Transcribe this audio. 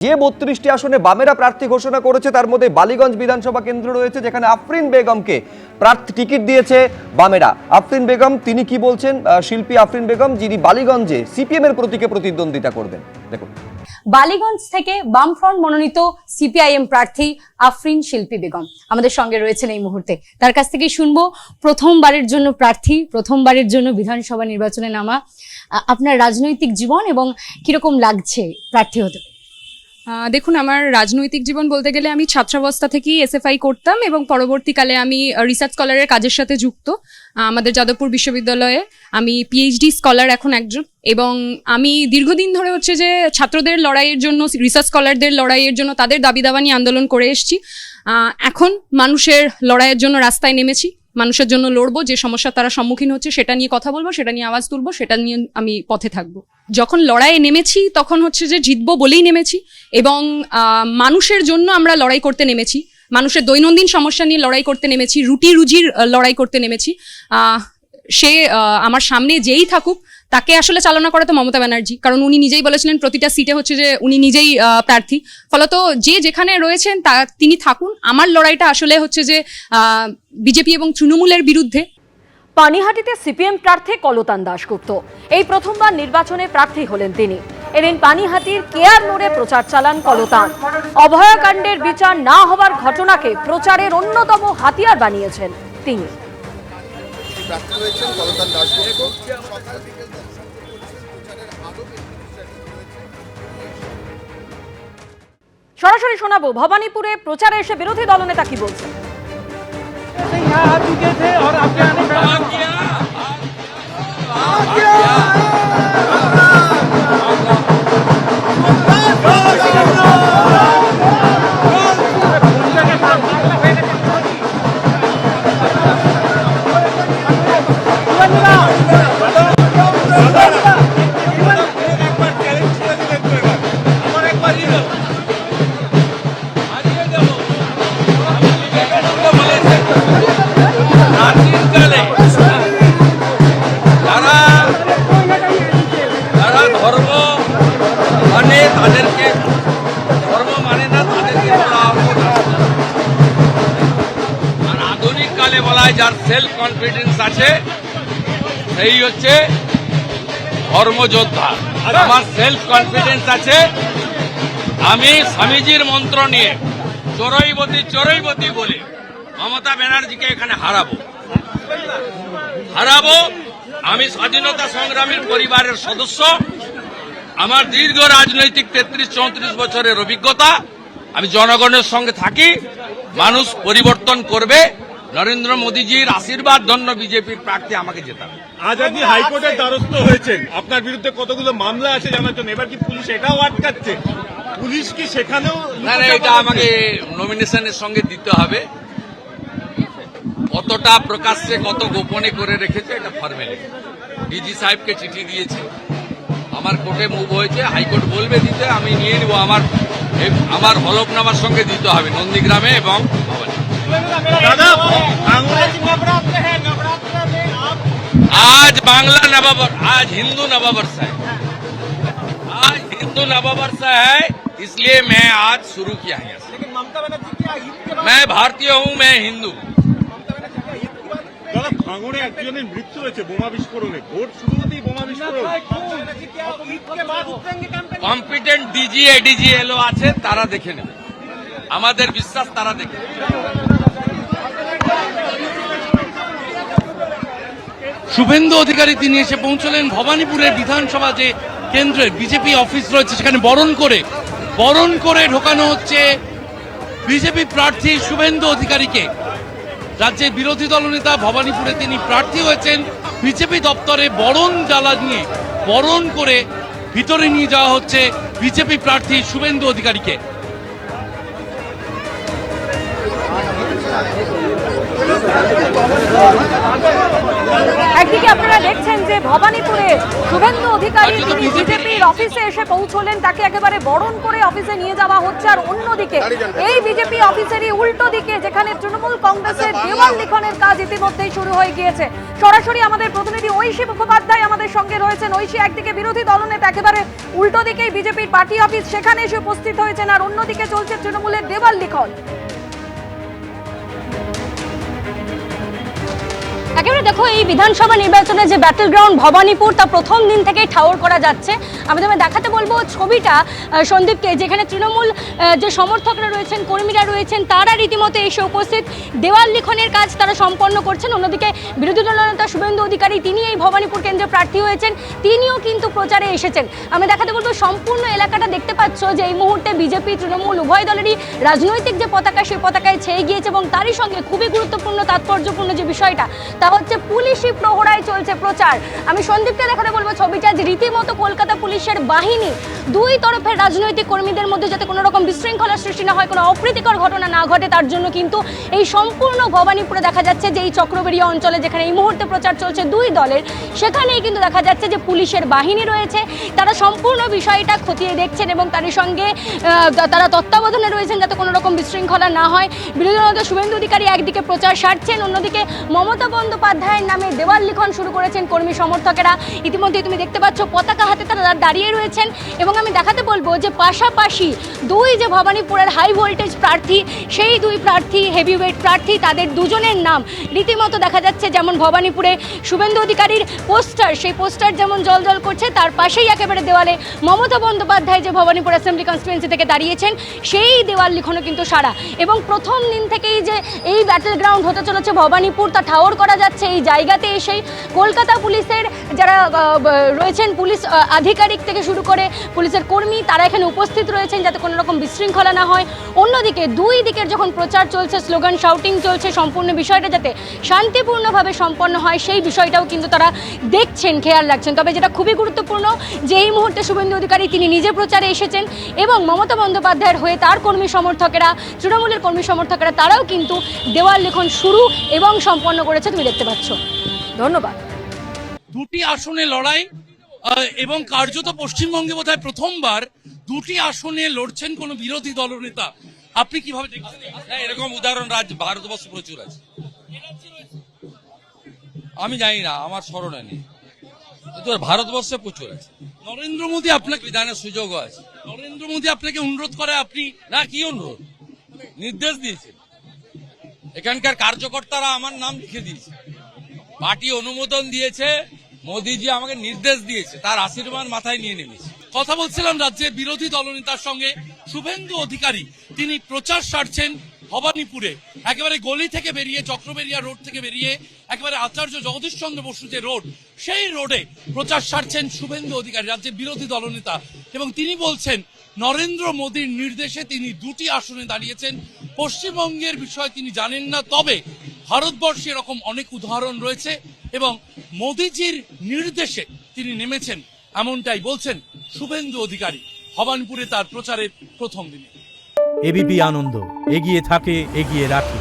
যে ৩২টি আসনে বামেরা প্রার্থী ঘোষণা করেছে তার মধ্যে বালিগঞ্জ বিধানসভা কেন্দ্র রয়েছে, যেখানে আফরিন বেগমকে প্রার্থী টিকিট দিয়েছে বামেরা। আফরিন বেগম তিনি কি বলছেন, শিল্পী আফরিন বেগম, যিনি বালিগঞ্জে সিপিএম এর প্রতীকে প্রতিদ্বন্দ্বিতা করবেন। দেখুন, বালিগঞ্জ থেকে বামফ্রন্ট মনোনীত সিপিআইএম প্রার্থী আফরিন শিল্পী বেগম আমাদের সঙ্গে রয়েছেন এই মুহূর্তে। তার কাছ থেকে শুনবো প্রথমবারের জন্য প্রার্থী, প্রথমবারের জন্য বিধানসভা নির্বাচনে নামা, আপনার রাজনৈতিক জীবন এবং কিরকম লাগছে প্রার্থী হতে। দেখুন, আমার রাজনৈতিক জীবন বলতে গেলে আমি ছাত্রাবস্থা থেকেই এসএফআই করতাম এবং পরবর্তীকালে আমি রিসার্চ স্কলারের কাজের সাথে যুক্ত। আমাদের যাদবপুর বিশ্ববিদ্যালয়ে আমি পিএইচডি স্কলার এখন একজন, এবং আমি দীর্ঘদিন ধরে হচ্ছে যে ছাত্রদের লড়াইয়ের জন্য, রিসার্চ স্কলারদের লড়াইয়ের জন্য, তাদের দাবি দাবা নিয়ে আন্দোলন করে এসেছি। এখন মানুষের লড়াইয়ের জন্য রাস্তায় নেমেছি, মানুষের জন্য লড়বো। যে সমস্যা তারা সম্মুখীন হচ্ছে সেটা নিয়ে কথা বলবো, সেটা নিয়ে আওয়াজ তুলবো, সেটা নিয়ে আমি পথে থাকবো। যখন লড়াইয়ে নেমেছি তখন হচ্ছে যে জিতবো বলেই নেমেছি, এবং মানুষের জন্য আমরা লড়াই করতে নেমেছি, মানুষের দৈনন্দিন সমস্যা নিয়ে লড়াই করতে নেমেছি, রুটি রুজির লড়াই করতে নেমেছি। সে আমার সামনে যেই থাকুক তাকে আসলে চালনা করা তো মমতা ব্যানার্জি, কারণ উনি নিজেই বলেছিলেন প্রতিটা সিটে হচ্ছে যে উনি নিজেই প্রার্থী। ফলত যে যেখানে রয়েছেন তিনি থাকুন। আমার লড়াইটা আসলে হচ্ছে যে বিজেপি এবং তৃণমূলের বিরুদ্ধে। পানিহাটিতে সিপিএম প্রার্থী কলতান দাশগুপ্ত এই প্রথমবার নির্বাচনে প্রার্থী হলেন তিনি। এদিন পানিহাটির কেয়ার মোড়ে প্রচার চালান কলতান। অভয়াকাণ্ডের বিচার না হবার ঘটনাকে প্রচারের অন্যতম হাতিয়ার বানিয়েছেন তিনি। সরাসরি শোনাবো ভবানীপুরে প্রচারে এসে বিরোধী দলনেতা কি বলছেন। যার সেলফ কনফিডেন্স আছে সেই হচ্ছে ধর্মযোদ্ধা। আমার সেলফ কনফিডেন্স আছে, আমি স্বামীজির মন্ত্র নিয়ে চরৈবতী চরৈবতী বলে মমতা ব্যানার্জিকে এখানে হারাবো। আমি স্বাধীনতা সংগ্রামীর পরিবারের সদস্য, আমার দীর্ঘ রাজনৈতিক 33-34 বছরের অভিজ্ঞতা। আমি জনগণের সঙ্গে থাকি, মানুষ পরিবর্তন করবে। নরেন্দ্র মোদীজির আশীর্বাদ ধন্য বিজেপির প্রার্থী আমাকে জেতাবে। আজ আপনি হাইকোর্টের দ্বারস্থ হয়েছেন, আপনার বিরুদ্ধে কতগুলো মামলা আছে জানার জন্য, এবার কি পুলিশ এটাও আটকাচ্ছে? পুলিশ কি সেখানেও? না, এটা আমাকে নমিনেশনের সঙ্গে দিতে হবে। কতটা প্রকাশ্যে কত গোপনে করে রেখেছে এটা ফর্মালিটি। ডিজি সাহেবকে চিঠি দিয়েছি, আমার কোর্টে মুভ হয়েছে, হাইকোর্ট বলবে দিতে, আমি নিয়ে নিব। আমার হলফনামার সঙ্গে দিতে হবে নন্দীগ্রামে এবং आज बांग्ला नववर्ष, आज हिंदू नववर्ष है, आज हिंदू नववर्ष है, इसलिए मैं आज शुरू किया है। मैं भारतीय हूँ, मैं हिंदू। ভাঙড়ে একজনের মৃত্যু হয়েছে বোমা বিস্ফোরণে, ভোট শুরু হতেই বোমা বিস্ফোরণ। কম্পিটেন্ট ডিজি এডিজি এলো আছে, তারা দেখে নেবে, আমাদের বিশ্বাস তারা দেখে নেবে। শুভেন্দু অধিকারী তিনি এসে পৌঁছলেন ভবানীপুরের বিধানসভা যে কেন্দ্রে বিজেপি অফিস রয়েছে, সেখানে বরণ করে ঢোকানো হচ্ছে বিজেপি প্রার্থী শুভেন্দু অধিকারীকে। রাজ্যের বিরোধী দলনেতা ভবানীপুরে তিনি প্রার্থী হয়েছেন, বিজেপি দপ্তরে বরণ জ্বালা নিয়ে বরণ করে ভিতরে নিয়ে যাওয়া হচ্ছে বিজেপি প্রার্থী শুভেন্দু অধিকারীকে। একদিকে আপনারা দেখছেন যে ভবানীপুরে শুভেন্দু অধিকারী তিনি বিজেপির অফিসে এসে পৌঁছলেন, তাকে একেবারে বরণ করে অফিসে নিয়ে যাওয়া হচ্ছে। আর অন্যদিকে এই বিজেপি অফিসেরই উল্টো দিকে যেখানে তৃণমূল কংগ্রেসের দেওয়াল লিখনের কাজ ইতিমধ্যেই শুরু হয়ে গিয়েছে। সরাসরি আমাদের প্রতিনিধি ঐশী মুখোপাধ্যায় আমাদের সঙ্গে রয়েছেন। ঐশী, একদিকে বিরোধী দলনেতা একেবারে উল্টো দিকেই বিজেপির পার্টি অফিস, সেখানে এসে উপস্থিত হয়েছেন, আর অন্যদিকে চলছে তৃণমূলের দেওয়াল লিখন। একেবারে দেখো, এই বিধানসভা নির্বাচনে যে ব্যাটল গ্রাউন্ড ভবানীপুর তা প্রথম দিন থেকেই ঠাউর করা যাচ্ছে। আমি তোমায় দেখাতে বলবো ছবিটা সন্দীপকে, যেখানে তৃণমূল যে সমর্থকরা রয়েছেন, কর্মীরা রয়েছেন, তারা রীতিমতো এসে উপস্থিত দেওয়াল লিখনের কাজ তারা সম্পন্ন করছেন। অন্যদিকে বিরোধী দলনেতা শুভেন্দু অধিকারী, তিনি এই ভবানীপুর কেন্দ্রে প্রার্থী হয়েছেন, তিনিও কিন্তু প্রচারে এসেছেন। আমি দেখাতে বলবো সম্পূর্ণ এলাকাটা দেখতে পাচ্ছ যে এই মুহূর্তে বিজেপি তৃণমূল উভয় দলেরই রাজনৈতিক যে পতাকা, সেই পতাকায় ছেয়ে গিয়েছে। এবং তারই সঙ্গে খুবই গুরুত্বপূর্ণ তাৎপর্যপূর্ণ যে বিষয়টা, তা হচ্ছে পুলিশি প্রহরায় চলছে প্রচার। আমি সন্দীপকে দেখাতে বলবো ছবিটা, যে রীতিমতো কলকাতা পুলিশের বাহিনী দুই তরফের রাজনৈতিক কর্মীদের মধ্যে যাতে কোনো রকম বিশৃঙ্খলা সৃষ্টি না হয়, কোনো অপ্রীতিকর ঘটনা না ঘটে, তার জন্য কিন্তু এই সম্পূর্ণ ভবানীপুরে দেখা যাচ্ছে যে এই চক্রবেড়িয়া অঞ্চলে যেখানে এই মুহূর্তে প্রচার চলছে দুই দলের, সেখানেই কিন্তু দেখা যাচ্ছে যে পুলিশের বাহিনী রয়েছে, তারা সম্পূর্ণ বিষয়টা খতিয়ে দেখছেন এবং তারই সঙ্গে তারা তত্ত্বাবধানে রয়েছেন যাতে কোনো রকম বিশৃঙ্খলা না হয়। বিরোধী দলনেতা শুভেন্দু অধিকারী একদিকে প্রচার সারছেন, অন্যদিকে মমতা বন্দ্যোপাধ্যায়ের নামে দেওয়াল লিখন শুরু করেছেন কর্মী সমর্থকেরা। ইতিমধ্যে তুমি দেখতে পাচ্ছ পতাকা হাতে তারা দাঁড়িয়ে রয়েছেন। এবং আমি দেখাতে বলবো যে পাশাপাশি দুই যে ভবানীপুরের হাই ভোল্টেজ প্রার্থী, সেই দুই প্রার্থী হেভিওয়েট প্রার্থী, তাদের দুজনের নাম রীতিমতো দেখা যাচ্ছে, যেমন ভবানীপুরে শুভেন্দু অধিকারীর পোস্টার, সেই পোস্টার যেমন জল করছে, তার পাশেই একেবারে দেওয়ালে মমতা বন্দ্যোপাধ্যায় যে ভবানীপুর অ্যাসেম্বলি কনস্টিটুয়েন্সি থেকে দাঁড়িয়েছেন, সেই দেওয়াল লিখনও কিন্তু সারা। এবং প্রথম দিন থেকেই যে এই ব্যাটল গ্রাউন্ড হতে চলেছে ভবানীপুর, তা ঠাউর করা যাচ্ছে এই জায়গাতে এসেই। কলকাতা পুলিশের যারা রয়েছেন, পুলিশ আধিকারিক থেকে শুরু করে পুলিশের কর্মী, তারা এখানে উপস্থিত রয়েছেন যাতে কোনো রকম বিশৃঙ্খলা না হয়। অন্যদিকে দুই দিকের যখন প্রচার চলছে, স্লোগান শাউটিং চলছে, সম্পূর্ণ বিষয়টা যাতে শান্তিপূর্ণভাবে সম্পন্ন হয় সেই বিষয়টাও কিন্তু তারা দেখছেন, খেয়াল রাখছেন। তবে যেটা খুবই গুরুত্বপূর্ণ যে এই মুহূর্তে শুভেন্দু অধিকারী তিনি নিজে প্রচারে এসেছেন এবং মমতা বন্দ্যোপাধ্যায়ের হয়ে তার কর্মী সমর্থকেরা, তৃণমূলের কর্মী সমর্থকেরা, তারাও কিন্তু দেওয়াল লিখন শুরু এবং সম্পন্ন করেছে, তুমি দেখতে পাচ্ছ। ধন্যবাদ। দুটি আসনে লড়াই এবং কার্যত পশ্চিমবঙ্গে বোধহয় প্রথমবার দুটি আসনে লড়ছেন কোন বিরোধী দলনেতা। আপনি কিভাবে দেখছেন? এরকম উদাহরণ ভারতবর্ষে প্রচুর আছে, আমি জানি না, আমার স্মরণে নেই, কিন্তু ভারতবর্ষে প্রচুর আছে। নরেন্দ্র মোদী আপনাকে বিধানের সুযোগও আছে। নরেন্দ্র মোদী আপনাকে অনুরোধ করে, আপনি না, কি অনুরোধ, নির্দেশ দিয়েছে, এখানকার কার্যকর্তারা আমার নাম লিখে দিয়েছে, পার্টি অনুমোদন দিয়েছে, মোদীজি আমাকে নির্দেশ দিয়েছে, তার আশীর্বাদ মাথায় নিয়ে নেমেছে। কথা বলছিলাম রাজ্যের বিরোধী দলনেতার সঙ্গে শুভেন্দু অধিকারী, তিনি প্রচার সারছেন ভবানীপুরে, একেবারে গলি থেকে বেরিয়ে, চক্রবেড়িয়া রোড থেকে বেরিয়ে একেবারে আচার্য জগদীশ চন্দ্র বসু যে রোড, সেই রোডে প্রচার সারছেন শুভেন্দু অধিকারী, রাজ্যের বিরোধী দলনেতা। এবং তিনি বলছেন নরেন্দ্র মোদীর নির্দেশে তিনি দুটি আসনে দাঁড়িয়েছেন। পশ্চিমবঙ্গের বিষয় তিনি জানেন না, তবে ভারতবর্ষে এরকম অনেক উদাহরণ রয়েছে এবং মোদীজির নির্দেশে তিনি নেমেছেন, এমনটাই বলছেন শুভেন্দু অধিকারী ভবানীপুরে তার প্রচারের প্রথম দিনে। এবিপি আনন্দ, এগিয়ে থাকে, এগিয়ে রাখে।